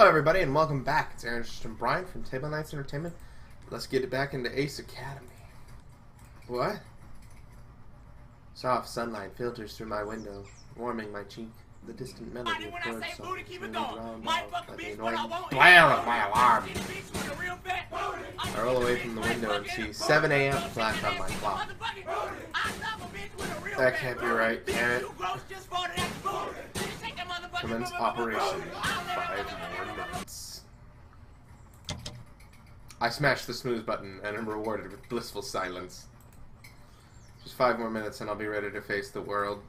Hello everybody and welcome back. It's Aaron and Brian from Table Knights Entertainment. Let's get it back into Ace Academy. What? Soft sunlight filters through my window, warming my cheek. The distant melody of bird songs drowned out by the annoying blare of my alarm. I roll away from the window and see 7 a.m. flash on my clock. That can't be right, can it? Commence operation. 5 more minutes. I smash the snooze button and am rewarded with blissful silence. Just 5 more minutes and I'll be ready to face the world.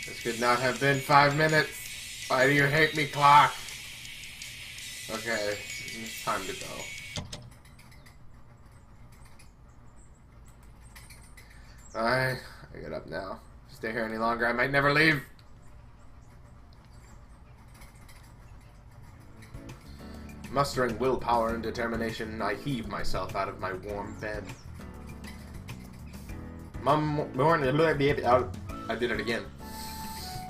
This could not have been 5 minutes. Why do you hate me, clock? Okay, it's time to go. I get up now. Stay here any longer, I might never leave. Mustering willpower and determination, I heave myself out of my warm bed. I did it again.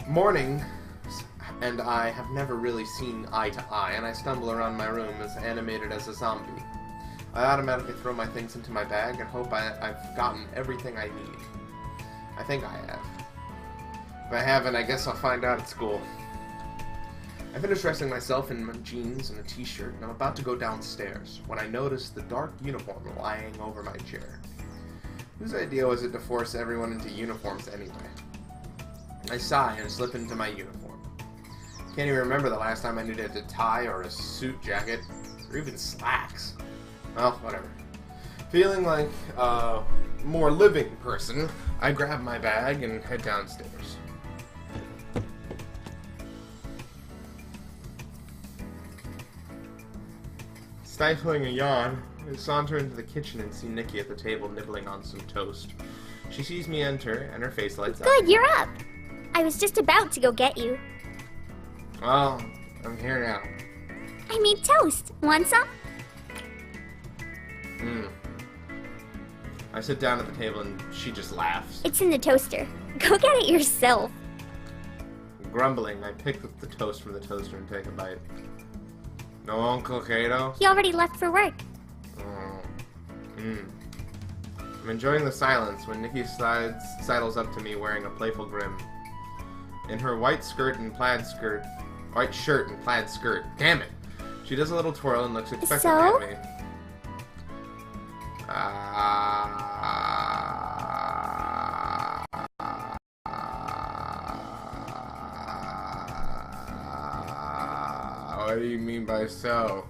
Morning and I have never really seen eye to eye, and I stumble around my room as animated as a zombie. I automatically throw my things into my bag and hope I've gotten everything I need. I think I have. If I haven't, I guess I'll find out at school. I finish dressing myself in my jeans and a t-shirt, and I'm about to go downstairs when I notice the dark uniform lying over my chair. Whose idea was it to force everyone into uniforms anyway? I sigh and slip into my uniform. Can't even remember the last time I needed a tie or a suit jacket, or even slacks. Well, whatever. Feeling like a more living person, I grab my bag and head downstairs. Stifling a yawn, I saunter into the kitchen and see Nikki at the table nibbling on some toast. She sees me enter, and her face lights up. Good, you're up! I was just about to go get you. Well, I'm here now. I made toast. Want some? I sit down at the table and she just laughs. It's in the toaster. Go get it yourself. Grumbling, I pick up the toast from the toaster and take a bite. No Uncle Cato? He already left for work. I'm enjoying the silence when Nikki sidles up to me wearing a playful grin. In her white shirt and plaid skirt, damn it! She does a little twirl and looks expectantly at me. What do you mean by so?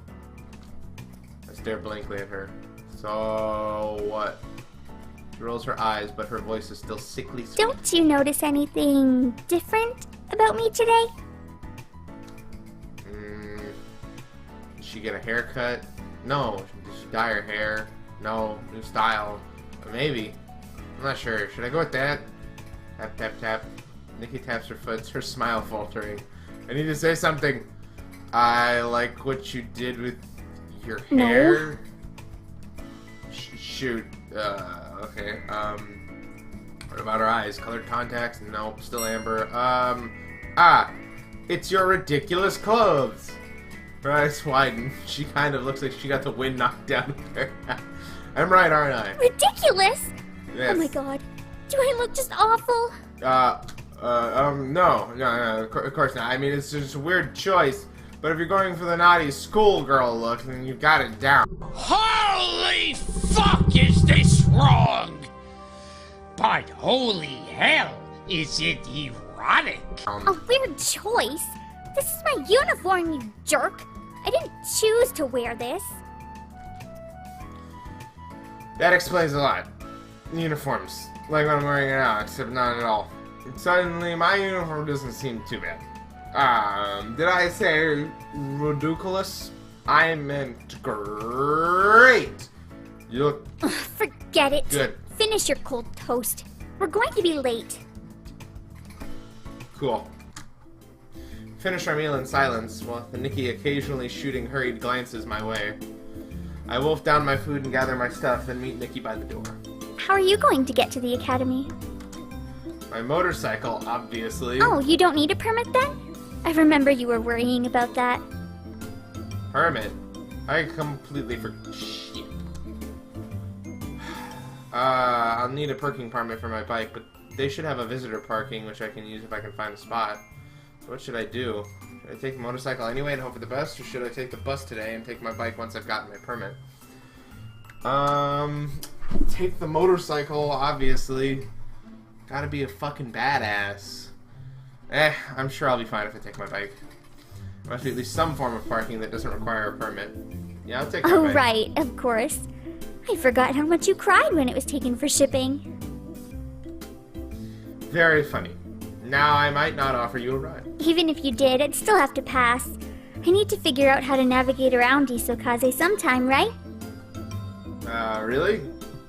I stare blankly at her. So what? She rolls her eyes, but her voice is still sickly sweet. Don't you notice anything different about me today? Did she get a haircut? No. Did she dye her hair? No. New style? Maybe. I'm not sure. Should I go with that? Tap, tap, tap. Nikki taps her foot, her smile faltering. I need to say something. I like what you did with your hair. No. Shoot. Okay. What about her eyes? Colored contacts? Nope. Still amber. It's your ridiculous clothes. Her eyes widen. She kind of looks like she got the wind knocked down of her. I'm right, aren't I? Ridiculous? Yes. Oh my god. Do I look just awful? No, of course not. I mean, it's just a weird choice. But if you're going for the naughty schoolgirl look, then you've got it down. Holy fuck, is this wrong? But holy hell, is it erotic? A weird choice? This is my uniform, you jerk. I didn't choose to wear this. That explains a lot. Uniforms. Like what I'm wearing now, except not at all. Suddenly, my uniform doesn't seem too bad. Did I say ridiculous? I meant great. You look Forget it. good. Finish your cold toast. We're going to be late. Cool. Finish our meal in silence, with Nikki occasionally shooting hurried glances my way. I wolf down my food and gather my stuff, then meet Nikki by the door. How are you going to get to the academy? My motorcycle, obviously. Oh, you don't need a permit then? I remember you were worrying about that. Permit? I completely forgot. Shit. I'll need a parking permit for my bike, but they should have a visitor parking, which I can use if I can find a spot. So what should I do? Should I take the motorcycle anyway and hope for the best, or should I take the bus today and take my bike once I've gotten my permit? Take the motorcycle, obviously. Gotta be a fucking badass. I'm sure I'll be fine if I take my bike. There must be at least some form of parking that doesn't require a permit. Yeah, I'll take my Oh, bike. right, of course. I forgot how much you cried when it was taken for shipping. Very funny. Now I might not offer you a ride. Even if you did, I'd still have to pass. I need to figure out how to navigate around Isokaze sometime, right? Really?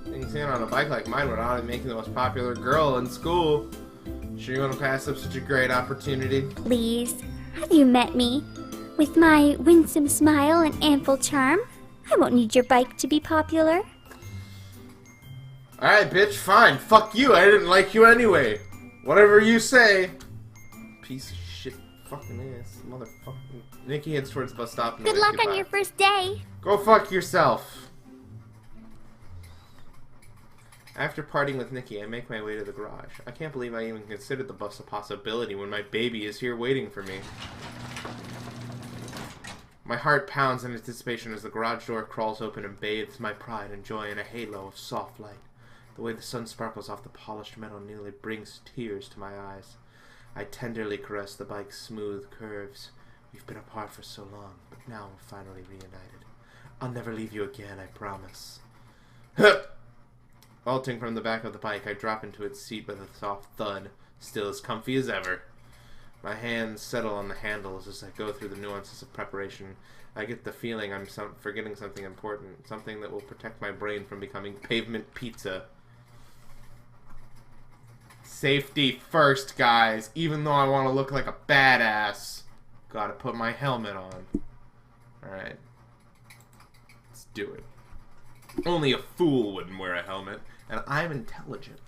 Things in on a bike like mine would honestly make you the most popular girl in school. Sure you want to pass up such a great opportunity? Please, have you met me? With my winsome smile and ample charm, I won't need your bike to be popular. Alright, bitch, fine. Fuck you. I didn't like you anyway. Whatever you say. Piece of shit fucking ass. Motherfucking. Nikki heads towards the bus stop. And Good luck on your first day. Go fuck yourself. After parting with Nikki, I make my way to the garage. I can't believe I even considered the bus a possibility when my baby is here waiting for me. My heart pounds in anticipation as the garage door crawls open and bathes my pride and joy in a halo of soft light. The way the sun sparkles off the polished metal nearly brings tears to my eyes. I tenderly caress the bike's smooth curves. We've been apart for so long, but now we're finally reunited. I'll never leave you again, I promise. Vaulting from the back of the bike, I drop into its seat with a soft thud, still as comfy as ever. My hands settle on the handles as I go through the nuances of preparation. I get the feeling I'm forgetting something important, something that will protect my brain from becoming pavement pizza. Safety first, guys. Even though I want to look like a badass, gotta put my helmet on. Alright. Let's do it. Only a fool wouldn't wear a helmet, and I'm intelligent.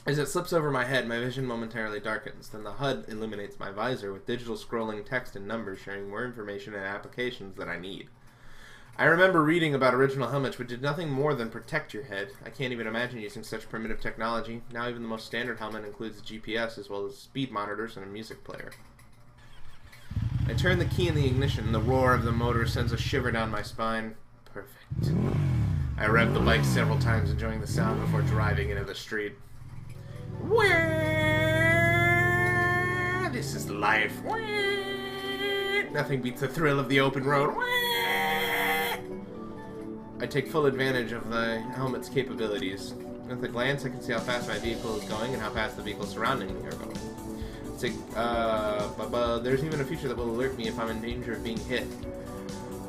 As it slips over my head, my vision momentarily darkens. Then the HUD illuminates my visor with digital scrolling text and numbers sharing more information and applications that I need. I remember reading about original helmets which did nothing more than protect your head. I can't even imagine using such primitive technology. Now even the most standard helmet includes a GPS as well as speed monitors and a music player. I turn the key in the ignition and the roar of the motor sends a shiver down my spine. Perfect. I rev the bike several times, enjoying the sound before driving into the street. This is life. Nothing beats the thrill of the open road. I take full advantage of the helmet's capabilities. With a glance, I can see how fast my vehicle is going and how fast the vehicles surrounding me are going. There's even a feature that will alert me if I'm in danger of being hit.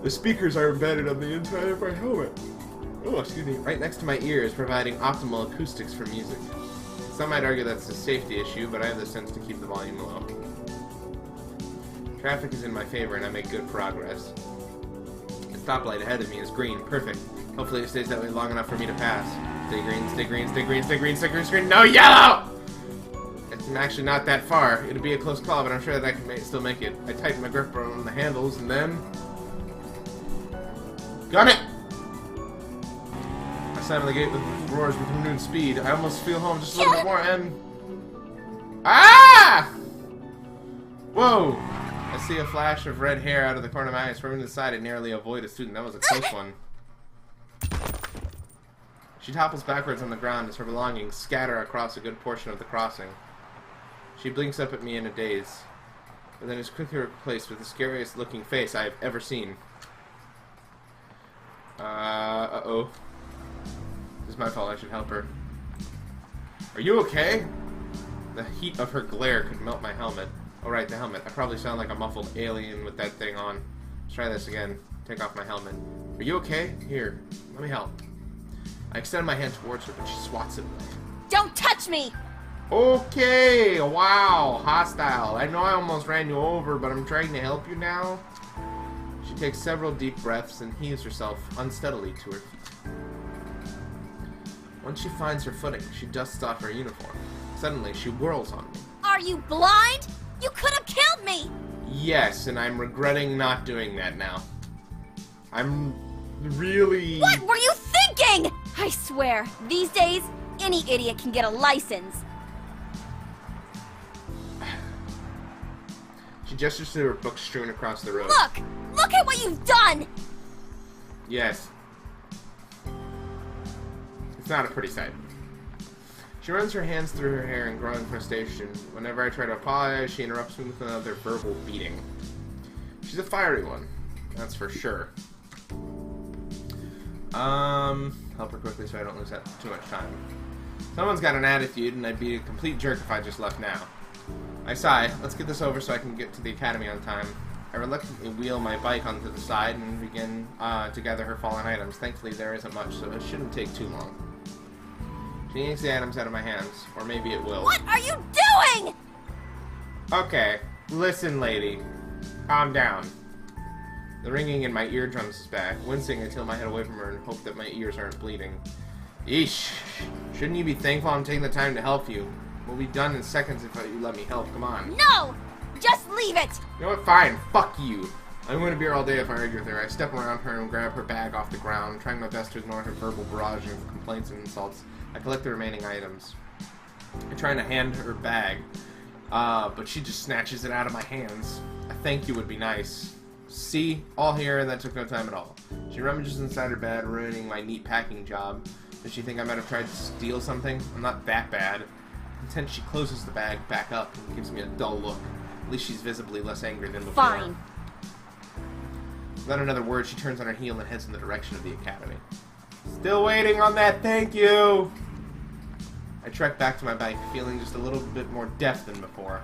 The speakers are embedded on the inside of my helmet. Oh, excuse me. Right next to my ears, providing optimal acoustics for music. Some might argue that's a safety issue, but I have the sense to keep the volume low. Traffic is in my favor, and I make good progress. The stoplight ahead of me is green. Perfect. Hopefully it stays that way long enough for me to pass. Stay green, stay green, stay green, stay green, stay green, stay green. No, yellow! It's actually not that far. It'll be a close call, but I'm sure that I can still make it. I tighten my grip on the handles, and then... Got it! I slam on the gate with roars with renewed speed. I almost feel home just a little bit more, and... Ah! Whoa! I see a flash of red hair out of the corner of my eye. Swerving to the side, I narrowly avoid a student. That was a close one. She topples backwards on the ground as her belongings scatter across a good portion of the crossing. She blinks up at me in a daze, but then is quickly replaced with the scariest looking face I have ever seen. Uh-oh. This is my fault, I should help her. Are you okay? The heat of her glare could melt my helmet. Oh right, the helmet. I probably sound like a muffled alien with that thing on. Let's try this again. Take off my helmet. Are you okay? Here, let me help. I extend my hand towards her, but she swats it away. Don't touch me! Okay, wow, hostile. I know I almost ran you over, but I'm trying to help you now. She takes several deep breaths and heaves herself unsteadily to her feet. Once she finds her footing, she dusts off her uniform. Suddenly, she whirls on me. Are you blind? You could have killed me! Yes, and I'm regretting not doing that now. I'm really... What were you thinking? I swear, these days, any idiot can get a license. She gestures to her books strewn across the road. Look! Look at what you've done! Yes. It's not a pretty sight. She runs her hands through her hair in growing frustration. Whenever I try to apologize, she interrupts me with another verbal beating. She's a fiery one, that's for sure. Help her quickly so I don't lose too much time. Someone's got an attitude, and I'd be a complete jerk if I just left now. I sigh. Let's get this over so I can get to the academy on time. I reluctantly wheel my bike onto the side and begin to gather her fallen items. Thankfully, there isn't much, so it shouldn't take too long. She yanks the items out of my hands, or maybe it will. What are you doing? Okay, listen, lady. Calm down. The ringing in my eardrums is back, wincing until my head away from her and hope that my ears aren't bleeding. Eesh. Shouldn't you be thankful I'm taking the time to help you? We'll be done in seconds if you let me help. Come on. No! Just leave it! You know what? Fine. Fuck you. I'm going to be here all day if I argue with her. I step around her and grab her bag off the ground, trying my best to ignore her verbal barrage of complaints and insults. I collect the remaining items. I'm trying to hand her bag, but she just snatches it out of my hands. A thank you would be nice. See? All here, and that took no time at all. She rummages inside her bag, ruining my neat packing job. Does she think I might have tried to steal something? I'm not that bad. Content, she closes the bag back up and gives me a dull look. At least she's visibly less angry than before. Fine. Without another word, she turns on her heel and heads in the direction of the academy. Still waiting on that thank you! I trek back to my bike, feeling just a little bit more deaf than before.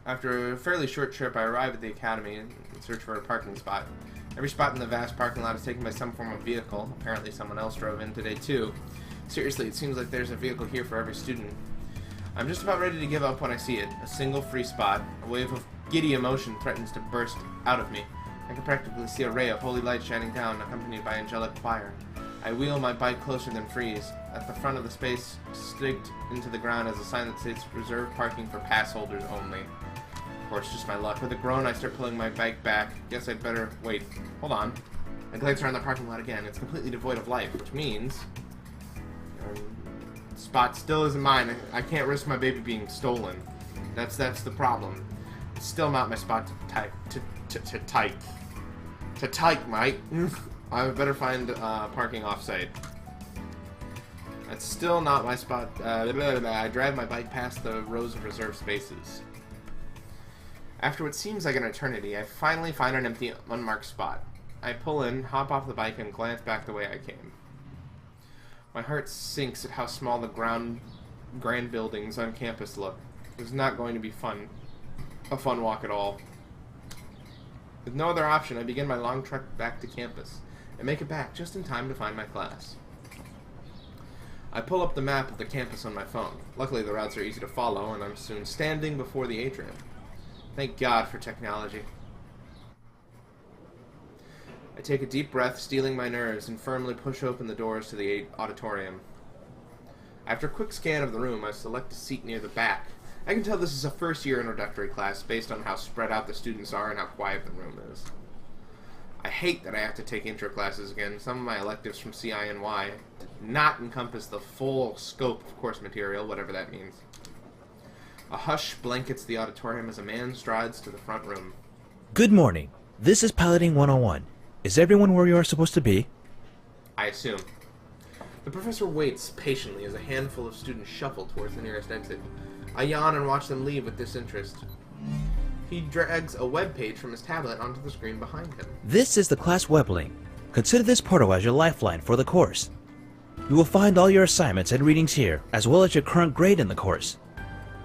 After a fairly short trip, I arrive at the academy and search for a parking spot. Every spot in the vast parking lot is taken by some form of vehicle. Apparently someone else drove in today too. Seriously, it seems like there's a vehicle here for every student. I'm just about ready to give up when I see it. A single free spot. A wave of giddy emotion threatens to burst out of me. I can practically see a ray of holy light shining down, accompanied by angelic choir. I wheel my bike closer than freeze. At the front of the space, staked into the ground as a sign that states reserved parking for pass holders only. Of course, just my luck. With a groan, I start pulling my bike back. Guess I'd better... Wait, hold on. I glance around the parking lot again. It's completely devoid of life, which means... spot still isn't mine. I can't risk my baby being stolen. That's the problem. It's still not my spot to type. To type, mate. I better find parking off-site. That's still not my spot. I drive my bike past the rows of reserved spaces. After what seems like an eternity, I finally find an empty, unmarked spot. I pull in, hop off the bike, and glance back the way I came. My heart sinks at how small the grand buildings on campus look. It was not going to be a fun walk at all. With no other option, I begin my long trek back to campus, and make it back just in time to find my class. I pull up the map of the campus on my phone. Luckily, the routes are easy to follow, and I'm soon standing before the atrium. Thank God for technology. I take a deep breath, steeling my nerves, and firmly push open the doors to the auditorium. After a quick scan of the room, I select a seat near the back. I can tell this is a first-year introductory class based on how spread out the students are and how quiet the room is. I hate that I have to take intro classes again. Some of my electives from CINY did not encompass the full scope of course material, whatever that means. A hush blankets the auditorium as a man strides to the front room. Good morning. This is Piloting 101. Is everyone where you are supposed to be? I assume. The professor waits patiently as a handful of students shuffle towards the nearest exit. I yawn and watch them leave with disinterest. He drags a web page from his tablet onto the screen behind him. This is the class web link. Consider this portal as your lifeline for the course. You will find all your assignments and readings here, as well as your current grade in the course.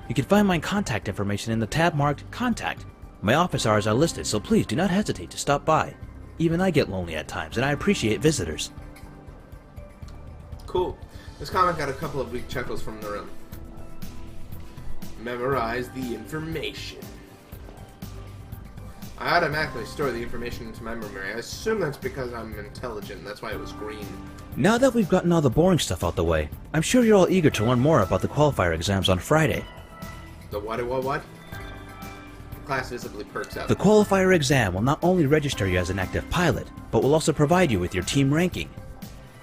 You can find my contact information in the tab marked Contact. My office hours are listed, so please do not hesitate to stop by. Even I get lonely at times, and I appreciate visitors. Cool. This comic got a couple of weak chuckles from the room. Memorize the information. I automatically store the information into my memory. I assume that's because I'm intelligent, that's why it was green. Now that we've gotten all the boring stuff out the way, I'm sure you're all eager to learn more about the qualifier exams on Friday. The what? Class visibly perks up. The qualifier exam will not only register you as an active pilot, but will also provide you with your team ranking.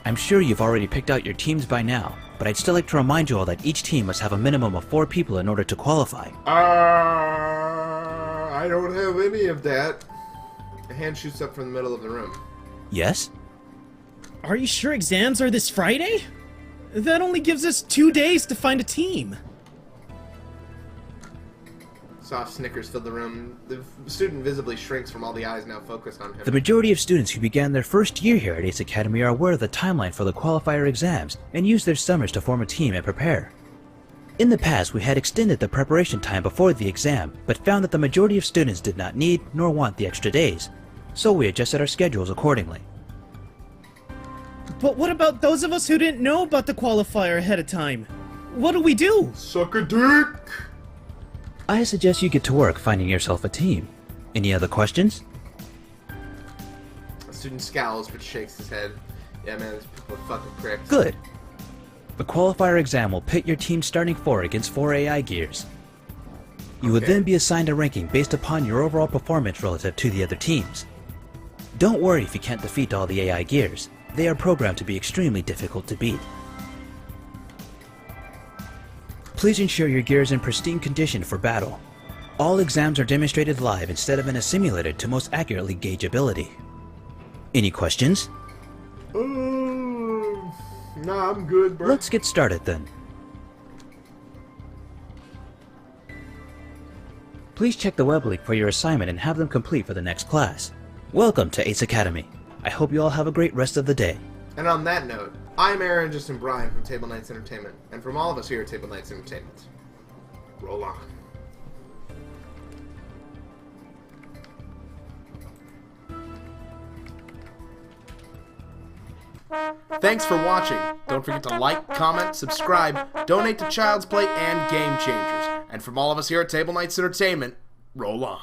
I'm sure you've already picked out your teams by now, but I'd still like to remind you all that each team must have a minimum of 4 people in order to qualify. I don't have any of that. A hand shoots up from the middle of the room. Yes? Are you sure exams are this Friday? That only gives us 2 days to find a team. Soft snickers fill the room. The student visibly shrinks from all the eyes now focused on him. The majority of students who began their first year here at Ace Academy are aware of the timeline for the qualifier exams and use their summers to form a team and prepare. In the past, we had extended the preparation time before the exam, but found that the majority of students did not need nor want the extra days, so we adjusted our schedules accordingly. But what about those of us who didn't know about the qualifier ahead of time? What do we do? Suck a dick! I suggest you get to work finding yourself a team. Any other questions? The student scowls but shakes his head. Yeah, man, these people are fucking pricks. Good. The qualifier exam will pit your team's starting 4 against 4 AI gears. You will then be assigned a ranking based upon your overall performance relative to the other teams. Don't worry if you can't defeat all the AI gears. They are programmed to be extremely difficult to beat. Please ensure your gear is in pristine condition for battle. All exams are demonstrated live instead of in a simulator to most accurately gauge ability. Any questions? Nah, I'm good, bro. Let's get started then. Please check the web link for your assignment and have them complete for the next class. Welcome to Ace Academy. I hope you all have a great rest of the day. And on that note, I'm Aaron, Justin Bryan from Table Knights Entertainment, and from all of us here at Table Knights Entertainment, roll on. Thanks for watching. Don't forget to like, comment, subscribe, donate to Child's Play and Game Changers. And from all of us here at Table Knights Entertainment, roll on.